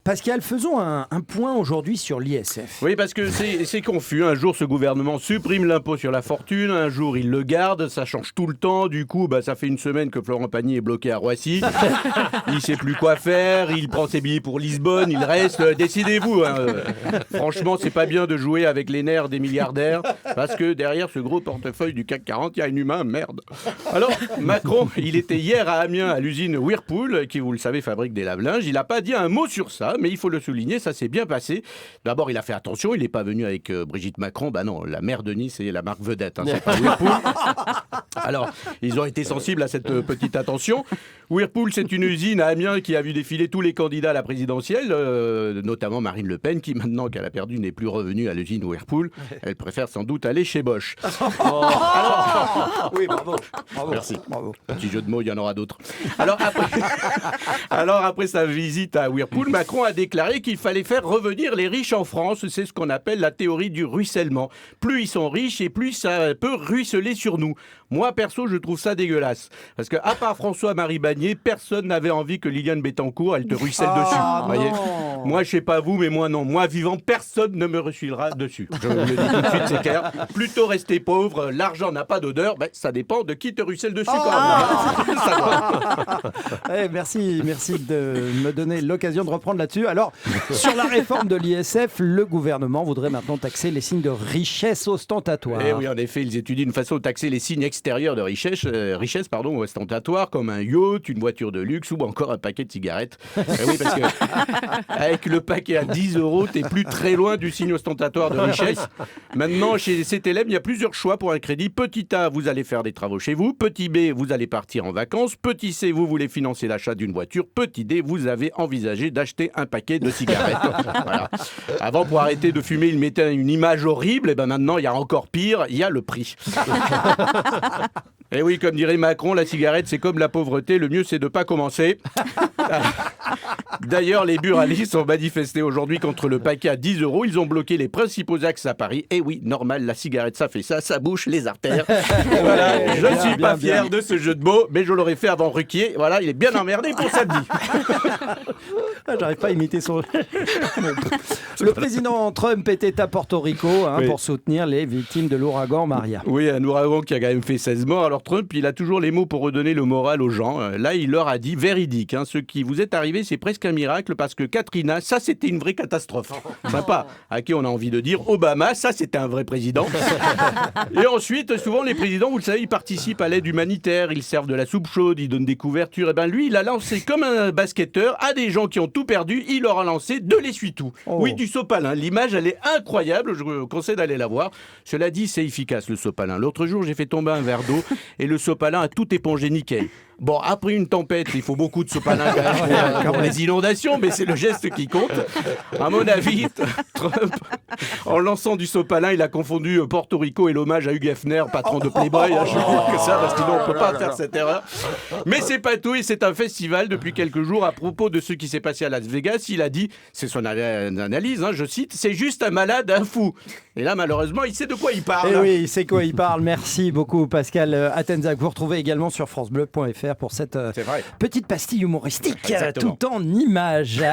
Pascal, faisons un point aujourd'hui sur l'ISF. Oui, parce que c'est confus. Un jour, ce gouvernement supprime l'impôt sur la fortune. Un jour, il le garde. Ça change tout le temps. Du coup, ça fait une semaine que Florent Pagny est bloqué à Roissy. Il sait plus quoi faire. Il prend ses billets pour Lisbonne. Il reste. Décidez-vous. Franchement, c'est pas bien de jouer avec les nerfs des milliardaires. Parce que derrière ce gros portefeuille du CAC 40, il y a un humain. Merde. Alors, Macron, il était hier à Amiens, à l'usine Whirlpool, qui, vous le savez, fabrique des lave-linges. Il n'a pas dit un mot sur ça, mais il faut le souligner, ça s'est bien passé. D'abord, il a fait attention, il n'est pas venu avec Brigitte Macron. Non, la maire de Nice est la marque vedette, c'est pas Whirlpool. Alors, ils ont été sensibles à cette petite attention. Whirlpool, c'est une usine à Amiens qui a vu défiler tous les candidats à la présidentielle, notamment Marine Le Pen, qui, maintenant qu'elle a perdu, n'est plus revenue à l'usine Whirlpool. Elle préfère sans doute aller chez Bosch. Oui, bravo. Merci. Bravo. Petit jeu de mots, il y en aura d'autres. Alors après sa visite à Whirlpool, Macron a déclaré qu'il fallait faire revenir les riches en France. C'est ce qu'on appelle la théorie du ruissellement. Plus ils sont riches et plus ça peut ruisseler sur nous. Moi, perso, je trouve ça dégueulasse. Parce que, à part François-Marie Bagné, personne n'avait envie que Liliane Bettencourt, elle te ruisselle dessus. Voyez, moi, je sais pas vous, mais moi, non. Moi, vivant, personne ne me ruissellera dessus. Je le dis tout de suite, c'est clair. Plutôt rester pauvre, l'argent n'a pas d'odeur. Ça dépend de qui te ruisselle dessus quand même. Merci de me donner l'occasion de reprendre là-dessus. Alors, sur la réforme de l'ISF, le gouvernement voudrait maintenant taxer les signes de richesse ostentatoire. Et oui, en effet, ils étudient une façon de taxer les signes extérieurs de richesse ostentatoire, comme un yacht, une voiture de luxe ou encore un paquet de cigarettes. Oui, parce que avec le paquet à 10 €, t'es plus très loin du signe ostentatoire de richesse. Maintenant, chez CTLM, il y a plusieurs choix pour un crédit. Petit A, vous allez faire des travaux chez vous. Petit B, vous allez partir en vacances. Petit C, vous voulez financer l'achat d'une voiture. Petit D, vous avez envisagé d'acheter un paquet de cigarettes. Voilà. Avant, pour arrêter de fumer, il mettait une image horrible. Et maintenant, il y a encore pire, il y a le prix. Et oui, comme dirait Macron, la cigarette, c'est comme la pauvreté. Le mieux, c'est de ne pas commencer. D'ailleurs, les buralistes ont manifesté aujourd'hui contre le paquet à 10 €. Ils ont bloqué les principaux axes à Paris. Et oui, normal, la cigarette, ça fait ça, ça bouche les artères. Voilà, je ne suis pas fier de ce jeu de mots, mais je l'aurais fait avant Ruquier. Voilà, il est bien emmerdé pour samedi. J'arrive pas à imiter son... Le président Trump était à Porto Rico pour soutenir les victimes de l'ouragan Maria. Oui, un ouragan qui a quand même fait 16 morts. Alors Trump, il a toujours les mots pour redonner le moral aux gens. Là, il leur a dit véridique. Ce qui vous est arrivé, c'est presque un miracle parce que Katrina, ça, c'était une vraie catastrophe. Sympa. À qui on a envie de dire Obama, ça, c'était un vrai président. Et ensuite, souvent, les présidents, vous le savez, ils participent à l'aide humanitaire, ils servent de la soupe chaude, ils donnent des couvertures. Et ben lui, il a lancé comme un basketteur à des gens qui ont tout perdu, il leur a lancé de l'essuie-tout. Oui, du sopalin. L'image, elle est incroyable. Je vous conseille d'aller la voir. Cela dit, c'est efficace, le sopalin. L'autre jour, j'ai fait tomber un verre d'eau et le sopalin a tout épongé nickel. Bon, après une tempête, il faut beaucoup de sopalin pour les inondations, mais c'est le geste qui compte. À mon avis, Trump, en lançant du sopalin, il a confondu Porto Rico et l'hommage à Hugh Hefner, patron de Playboy. Je trouve que ça, parce que sinon on ne peut pas faire cette erreur. Mais c'est pas tout, et c'est un festival depuis quelques jours. À propos de ce qui s'est passé à Las Vegas, il a dit, c'est son analyse, je cite, c'est juste un malade, un fou. Et là, malheureusement, il sait de quoi il parle. Et oui, il sait quoi il parle. Merci beaucoup, Pascal Atenzac. Vous retrouvez également sur francebleu.fr pour cette petite pastille humoristique, tout en images.